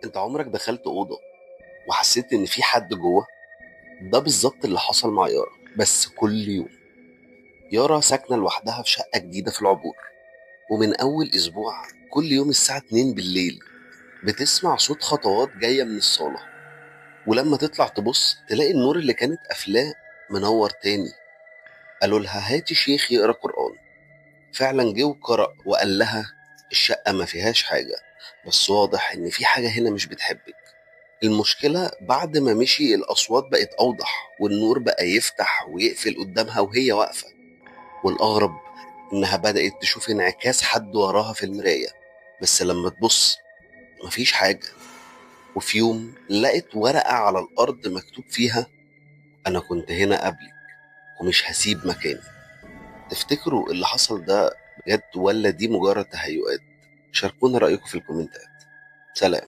انت عمرك دخلت اوضه وحسيت ان في حد جوه؟ ده بالظبط اللي حصل مع يارا، بس كل يوم. يارا ساكنه لوحدها في شقه جديده في العبور، ومن اول اسبوع كل يوم الساعه 2 بالليل بتسمع صوت خطوات جايه من الصاله، ولما تطلع تبص تلاقي النور اللي كانت قافلاه منور تاني. قالوا لها هاتي شيخ يقرا قران. فعلا جه وقرأ وقال لها الشقه ما فيهاش حاجه، بس واضح ان في حاجه هنا مش بتحبك. المشكلة بعد ما مشي الأصوات بقت أوضح، والنور بقى يفتح ويقفل قدامها وهي واقفة. والأغرب إنها بدأت تشوف انعكاس حد وراها في المراية، بس لما تبص مفيش حاجة. وفي يوم لقت ورقة على الأرض مكتوب فيها أنا كنت هنا قبلك ومش هسيب مكاني. تفتكروا اللي حصل ده بجد ولا دي مجرد تهيؤات؟ شاركونا رأيكم في الكومنتات. سلام.